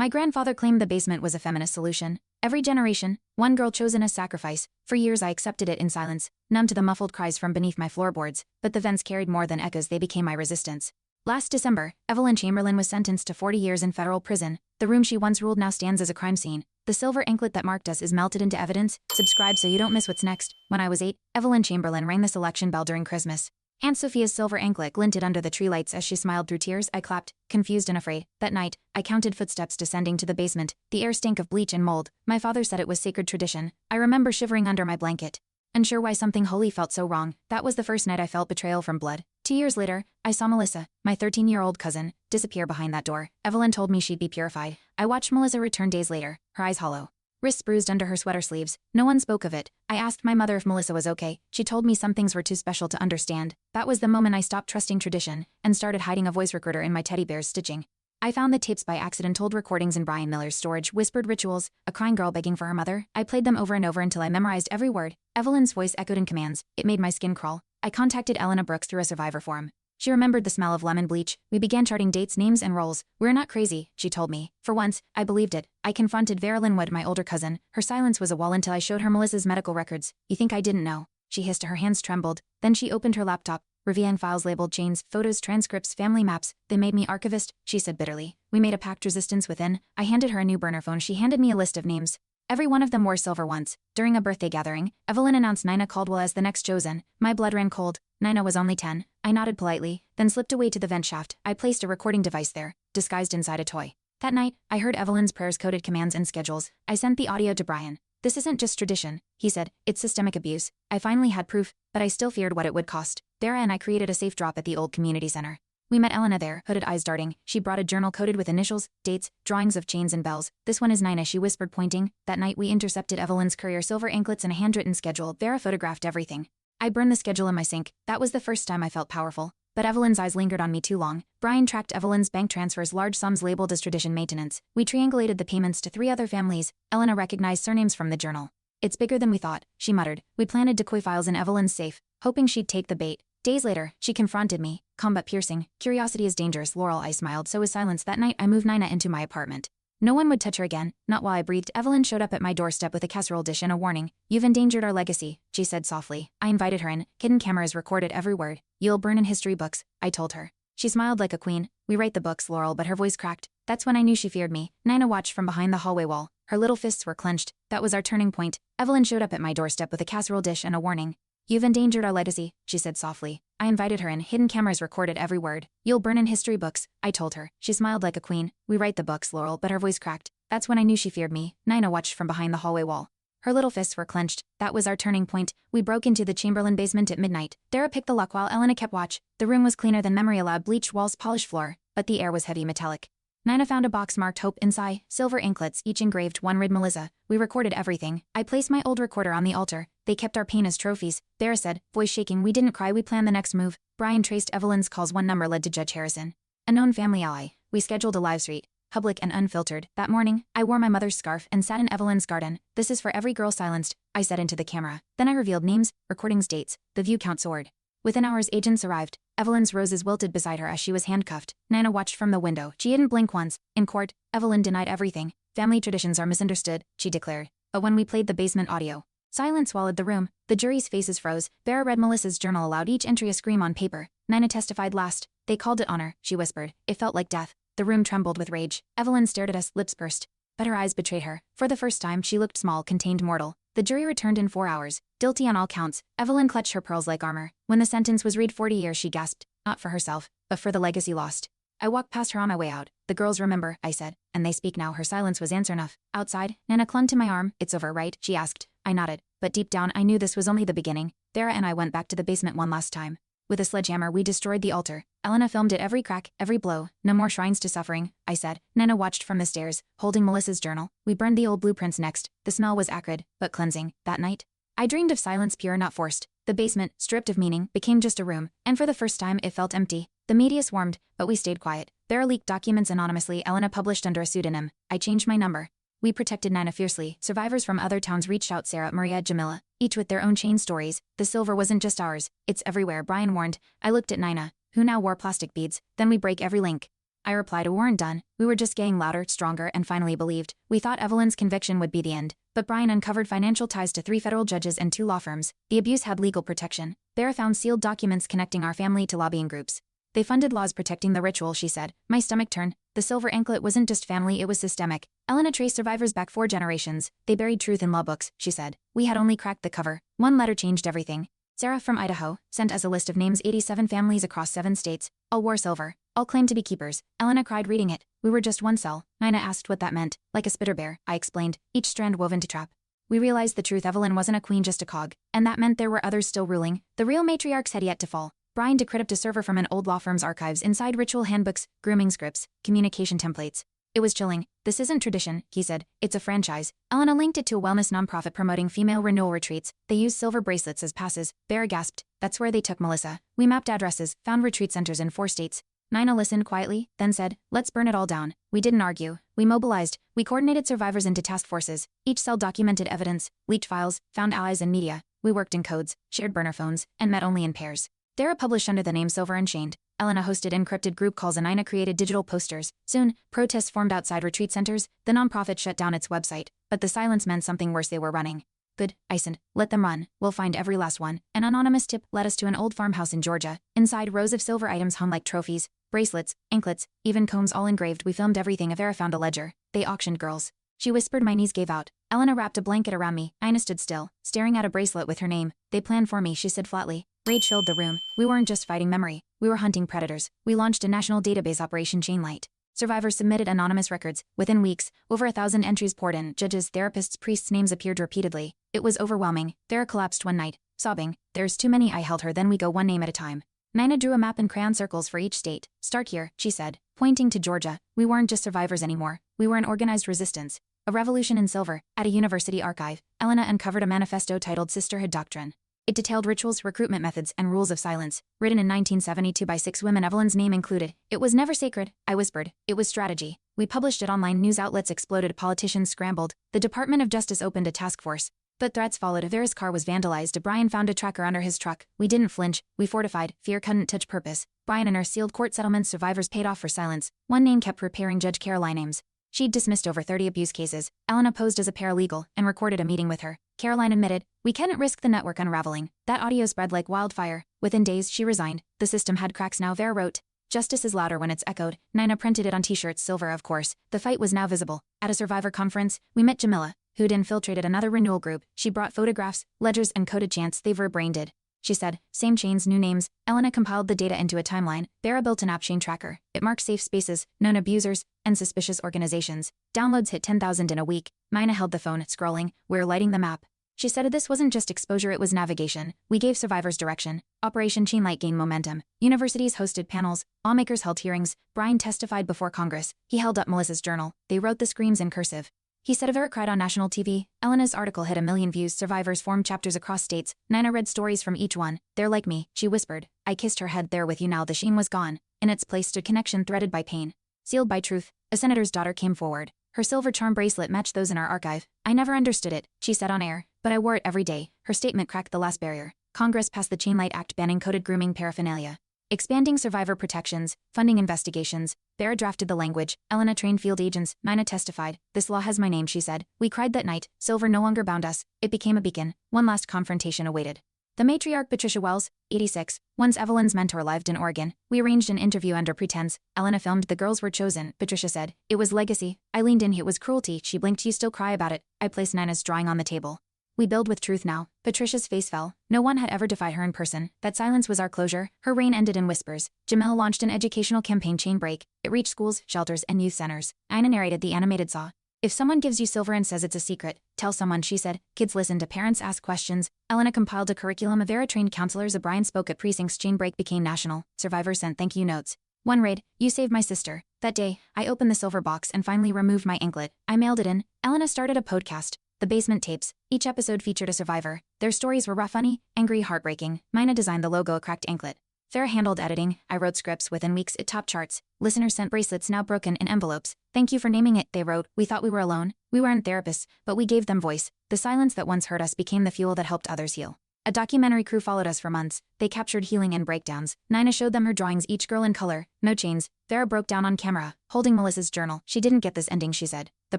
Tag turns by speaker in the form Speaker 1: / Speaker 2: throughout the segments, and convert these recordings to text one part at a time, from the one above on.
Speaker 1: My grandfather claimed the basement was a feminist solution. Every generation, one girl chosen as sacrifice. For years I accepted it in silence, numb to the muffled cries from beneath my floorboards, but the vents carried more than echoes, they became my resistance. Last December, Evelyn Chamberlain was sentenced to 40 years in federal prison. The room she once ruled now stands as a crime scene. The silver anklet that marked us is melted into evidence. Subscribe so you don't miss what's next. When I was 8, Evelyn Chamberlain rang the selection bell during Christmas. Aunt Sophia's silver anklet glinted under the tree lights as she smiled through tears. I clapped, confused and afraid. That night, I counted footsteps descending to the basement. The air stank of bleach and mold. My father said it was sacred tradition. I remember shivering under my blanket, unsure why something holy felt so wrong. That was the first night I felt betrayal from blood. 2 years later, I saw Melissa, my 13-year-old cousin, disappear behind that door. Evelyn told me she'd be purified. I watched Melissa return days later, her eyes hollow, wrists bruised under her sweater sleeves. No one spoke of it. I asked my mother if Melissa was okay. She told me some things were too special to understand. That was the moment I stopped trusting tradition and started hiding a voice recorder in my teddy bear's stitching. I found the tapes by accident, old recordings in Brian Miller's storage, whispered rituals, a crying girl begging for her mother. I played them over and over until I memorized every word. Evelyn's voice echoed in commands. It made my skin crawl. I contacted Elena Brooks through a survivor forum. She remembered the smell of lemon bleach. We began charting dates, names, and roles. We're not crazy, she told me. For once, I believed it. I confronted Vera Linwood, my older cousin. Her silence was a wall until I showed her Melissa's medical records. You think I didn't know? She hissed. Her hands trembled. Then she opened her laptop, revealing files labeled chains, photos, transcripts, family maps. They made me archivist, she said bitterly. We made a pact, resistance within. I handed her a new burner phone. She handed me a list of names. Every one of them wore silver once. During a birthday gathering, Evelyn announced Nina Caldwell as the next chosen. My blood ran cold. Nina was only 10. I nodded politely, then slipped away to the vent shaft. I placed a recording device there, disguised inside a toy. That night, I heard Evelyn's prayers, coded commands and schedules. I sent the audio to Brian. This isn't just tradition, he said. It's systemic abuse. I finally had proof, but I still feared what it would cost. Vera and I created a safe drop at the old community center. We met Elena there, hooded eyes darting. She brought a journal coded with initials, dates, drawings of chains and bells. This one is Nina, she whispered, pointing. That night we intercepted Evelyn's courier, silver anklets and a handwritten schedule. Vera photographed everything. I burned the schedule in my sink. That was the first time I felt powerful. But Evelyn's eyes lingered on me too long. Brian tracked Evelyn's bank transfers, large sums labeled as tradition maintenance. We triangulated the payments to 3 other families. Elena recognized surnames from the journal. It's bigger than we thought, she muttered. We planted decoy files in Evelyn's safe, hoping she'd take the bait. Days later, she confronted me, calm but piercing. Curiosity is dangerous, Laurel. I smiled. So is silence. That night, I moved Nina into my apartment. No one would touch her again, not while I breathed. Evelyn showed up at my doorstep with a casserole dish and a warning. You've endangered our legacy, she said softly. I invited her in. Hidden cameras recorded every word. You'll burn in history books, I told her. She smiled like a queen. We write the books, Laurel, but her voice cracked. That's when I knew she feared me. Nina watched from behind the hallway wall. Her little fists were clenched. That was our turning point. Evelyn showed up at my doorstep with a casserole dish and a warning. You've endangered our legacy, she said softly. I invited her in. Hidden cameras recorded every word. You'll burn in history books, I told her. She smiled like a queen. We write the books, Laurel, but her voice cracked. That's when I knew she feared me. Nina watched from behind the hallway wall. Her little fists were clenched. That was our turning point. We broke into the Chamberlain basement at midnight. Dara picked the lock while Elena kept watch. The room was cleaner than memory allowed, bleached walls, polished floor, but the air was heavy metallic. Nina found a box marked Hope inside, silver anklets, each engraved one read Melissa. We recorded everything. I placed my old recorder on the altar. They kept our pain as trophies. Dara said, voice shaking. We didn't cry, we planned the next move. Brian traced Evelyn's calls. One number led to Judge Harrison, a known family ally. We scheduled a live street, public and unfiltered. That morning, I wore my mother's scarf and sat in Evelyn's garden. This is for every girl silenced, I said into the camera. Then I revealed names, recordings, dates. The view count soared. Within hours, agents arrived. Evelyn's roses wilted beside her as she was handcuffed. Nina watched from the window. She didn't blink once. In court, Evelyn denied everything. Family traditions are misunderstood, she declared. But when we played the basement audio, silence swallowed the room. The jury's faces froze. Vera read Melissa's journal aloud, each entry a scream on paper. Nina testified last. They called it honor, she whispered. It felt like death. The room trembled with rage. Evelyn stared at us, lips pursed. But her eyes betrayed her. For the first time, she looked small, contained, mortal. The jury returned in 4 hours. Guilty on all counts. Evelyn clutched her pearls like armor. When the sentence was read, 40 years, she gasped. Not for herself, but for the legacy lost. I walked past her on my way out. The girls remember, I said, and they speak now. Her silence was answer enough. Outside, Nana clung to my arm. It's over, right? She asked. I nodded. But deep down, I knew this was only the beginning. Dara and I went back to the basement one last time. With a sledgehammer, we destroyed the altar. Elena filmed it, every crack, every blow. No more shrines to suffering, I said. Nana watched from the stairs, holding Melissa's journal. We burned the old blueprints next. The smell was acrid, but cleansing. That night, I dreamed of silence, pure, not forced. The basement, stripped of meaning, became just a room, and for the first time, it felt empty. The media swarmed, but we stayed quiet. Vera leaked documents anonymously. Elena published under a pseudonym. I changed my number. We protected Nina fiercely. Survivors from other towns reached out, Sarah, Maria, Jamila, each with their own chain stories. The silver wasn't just ours. It's everywhere, Brian warned. I looked at Nina, who now wore plastic beads. Then we break every link. I replied we weren't done. We were just getting louder, stronger, and finally believed. We thought Evelyn's conviction would be the end. But Brian uncovered financial ties to 3 federal judges and 2 law firms. The abuse had legal protection. Vera found sealed documents connecting our family to lobbying groups. They funded laws protecting the ritual, she said. My stomach turned. The silver anklet wasn't just family, it was systemic. Elena traced survivors back 4 generations. They buried truth in law books, she said. We had only cracked the cover. One letter changed everything. Sarah from Idaho sent us a list of names, 87 families across 7 states. All wore silver. All claimed to be keepers. Elena cried reading it. We were just one cell. Nina asked what that meant. Like a spitter bear, I explained, each strand woven to trap. We realized the truth. Evelyn wasn't a queen, just a cog. And that meant there were others still ruling. The real matriarchs had yet to fall. Brian decrypted a server from an old law firm's archives. Inside ritual handbooks, grooming scripts, communication templates. It was chilling. This isn't tradition, he said. It's a franchise. Elena linked it to a wellness nonprofit promoting female renewal retreats. They used silver bracelets as passes. Vera gasped. That's where they took Melissa. We mapped addresses, found retreat centers in 4 states. Nina listened quietly, then said, let's burn it all down. We didn't argue. We mobilized. We coordinated survivors into task forces. Each cell documented evidence, leaked files, found allies in media. We worked in codes, shared burner phones, and met only in pairs. Dara published under the name Silver Unchained. Elena hosted encrypted group calls and Nina created digital posters. Soon, protests formed outside retreat centers. The nonprofit shut down its website. But the silence meant something worse. They were running. Good, I said. Let them run. We'll find every last one. An anonymous tip led us to an old farmhouse in Georgia. Inside, rows of silver items hung like trophies. Bracelets, anklets, even combs, all engraved. We filmed everything. Vera found a ledger. They auctioned girls. She whispered. My knees gave out. Elena wrapped a blanket around me. Ina stood still, staring at a bracelet with her name. They planned for me, she said flatly. Rage filled the room. We weren't just fighting memory. We were hunting predators. We launched a national database, Operation Chainlight. Survivors submitted anonymous records. Within weeks, over 1,000 entries poured in. Judges, therapists, priests' names appeared repeatedly. It was overwhelming. Vera collapsed one night, sobbing. There's too many. I held her. Then we go one name at a time. Nina drew a map in crayon circles for each state. Start here, she said, pointing to Georgia. We weren't just survivors anymore. We were an organized resistance. A revolution in silver. At a university archive, Elena uncovered a manifesto titled Sisterhood Doctrine. It detailed rituals, recruitment methods, and rules of silence. Written in 1972 by 6 women, Evelyn's name included. It was never sacred, I whispered. It was strategy. We published it online. News outlets exploded. Politicians scrambled. The Department of Justice opened a task force. But threats followed. Vera's car was vandalized. Brian found a tracker under his truck. We didn't flinch. We fortified. Fear couldn't touch purpose. Brian and her sealed court settlements. Survivors paid off for silence. One name kept preparing. Judge Caroline Ames. She'd dismissed over 30 abuse cases. Elena posed as a paralegal and recorded a meeting with her. Caroline admitted, we couldn't risk the network unraveling. That audio spread like wildfire. Within days, she resigned. The system had cracks now, Vera wrote. Justice is louder when it's echoed. Nina printed it on t-shirts, silver of course. The fight was now visible. At a survivor conference, we met Jamila, who'd infiltrated another renewal group. She brought photographs, ledgers, and coded chants. They were brain-dead. She said, same chains, new names. Elena compiled the data into a timeline. Vera built an app chain tracker. It marked safe spaces, known abusers, and suspicious organizations. Downloads hit 10,000 in a week. Nina held the phone, scrolling. We're lighting the map. She said this wasn't just exposure, it was navigation. We gave survivors direction. Operation Chainlight gained momentum. Universities hosted panels. Lawmakers held hearings. Brian testified before Congress. He held up Melissa's journal. They wrote the screams in cursive. He said Vera cried on national TV. Elena's article hit 1 million views. Survivors formed chapters across states. Nina read stories from each one. They're like me, she whispered. I kissed her head. There with you now. The sheen was gone. In its place stood connection threaded by pain. Sealed by truth. A senator's daughter came forward. Her silver charm bracelet matched those in our archive. I never understood it, she said on air, but I wore it every day. Her statement cracked the last barrier. Congress passed the Chainlight Act banning coded grooming paraphernalia, expanding survivor protections, funding investigations. Vera drafted the language. Elena trained field agents. Nina testified. This law has my name, she said. We cried that night. Silver no longer bound us. It became a beacon. One last confrontation awaited. The matriarch Patricia Wells, 86, once Evelyn's mentor, lived in Oregon. We arranged an interview under pretense. Elena filmed. The girls were chosen. Patricia said, it was legacy. I leaned in. It was cruelty. She blinked. You still cry about it. I placed Nina's drawing on the table. We build with truth now. Patricia's face fell. No one had ever defied her in person. That silence was our closure. Her reign ended in whispers. Jamel launched an educational campaign, Chain Break. It reached schools, shelters, and youth centers. Ina narrated the animated saw. If someone gives you silver and says it's a secret, tell someone, she said. Kids listened to parents ask questions. Elena compiled a curriculum of Vera-trained counselors. Brian spoke at precincts. Chain Break became national. Survivors sent thank you notes. One raid, you saved my sister. That day, I opened the silver box and finally removed my anklet. I mailed it in. Elena started a podcast. The Basement Tapes. Each episode featured a survivor. Their stories were rough, funny, angry, heartbreaking. Mina designed the logo, a cracked anklet. Farah handled editing. I wrote scripts. Within weeks, it topped charts. Listeners sent bracelets now broken in envelopes. Thank you for naming it, they wrote. We thought we were alone. We weren't therapists, but we gave them voice. The silence that once hurt us became the fuel that helped others heal. A documentary crew followed us for months. They captured healing and breakdowns. Nina showed them her drawings, each girl in color, no chains. Vera broke down on camera, holding Melissa's journal. She didn't get this ending, she said. The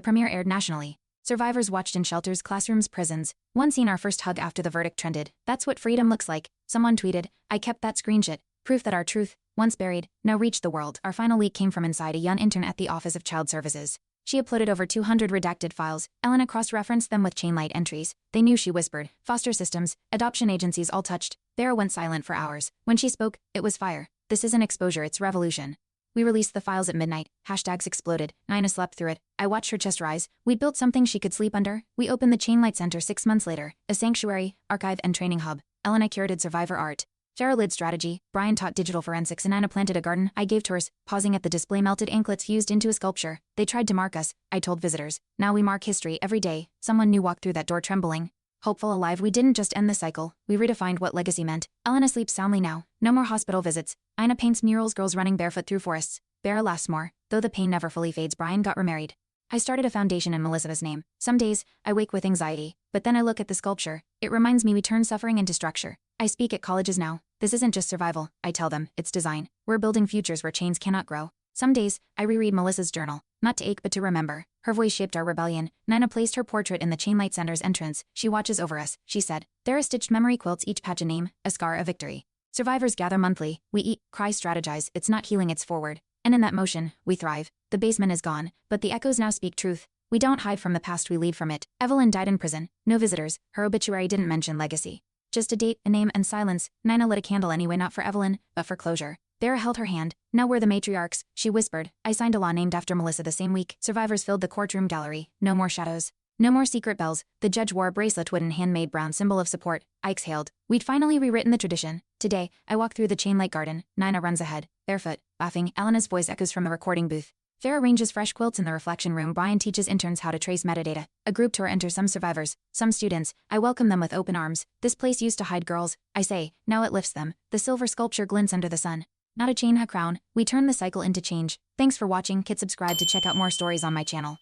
Speaker 1: premiere aired nationally. Survivors watched in shelters, classrooms, prisons. One scene, our first hug after the verdict, trended. That's what freedom looks like. Someone tweeted, I kept that screenshot. Proof that our truth, once buried, now reached the world. Our final leak came from inside a young intern at the Office of Child Services. She uploaded over 200 redacted files. Elena cross-referenced them with chain-light entries. They knew, she whispered. Foster systems, adoption agencies, all touched. Vera went silent for hours. When she spoke, it was fire. This isn't exposure, it's revolution. We released the files at midnight. Hashtags exploded. Nina slept through it. I watched her chest rise. We'd built something she could sleep under. We opened the Chainlight Center 6 months later. A sanctuary, archive, and training hub. Elena curated survivor art. Farrah led strategy. Brian taught digital forensics, and Nina planted a garden. I gave tours. Pausing at the display, melted anklets fused into a sculpture. They tried to mark us, I told visitors. Now we mark history every day. Someone new walked through that door trembling. Hopeful, alive. We didn't just end the cycle. We redefined what legacy meant. Elena sleeps soundly now. No more hospital visits. Ina paints murals, girls running barefoot through forests. Vera laughs more. Though the pain never fully fades, Brian got remarried. I started a foundation in Melissa's name. Some days, I wake with anxiety. But then I look at the sculpture. It reminds me we turn suffering into structure. I speak at colleges now. This isn't just survival, I tell them. It's design. We're building futures where chains cannot grow. Some days, I reread Melissa's journal. Not to ache, but to remember. Her voice shaped our rebellion. Nina placed her portrait in the Chainlight Center's entrance. She watches over us, she said. There are stitched memory quilts, each patch a name, a scar, a victory. Survivors gather monthly. We eat, cry, strategize. It's not healing, it's forward. And in that motion, we thrive. The basement is gone, but the echoes now speak truth. We don't hide from the past, we lead from it. Evelyn died in prison. No visitors. Her obituary didn't mention legacy. Just a date, a name, and silence. Nina lit a candle anyway, not for Evelyn, but for closure. Vera held her hand. Now we're the matriarchs, she whispered. I signed a law named after Melissa the same week. Survivors filled the courtroom gallery. No more shadows. No more secret bells. The judge wore a bracelet, wooden handmade brown symbol of support. I exhaled. We'd finally rewritten the tradition. Today, I walk through the chainlight garden. Nina runs ahead, barefoot, laughing. Elena's voice echoes from the recording booth. Vera arranges fresh quilts in the reflection room. Brian teaches interns how to trace metadata. A group tour enters, some survivors, some students. I welcome them with open arms. This place used to hide girls, I say. Now it lifts them. The silver sculpture glints under the sun. Not a chain, a crown. We turn the cycle into change. Thanks for watching. Hit subscribe to check out more stories on my channel.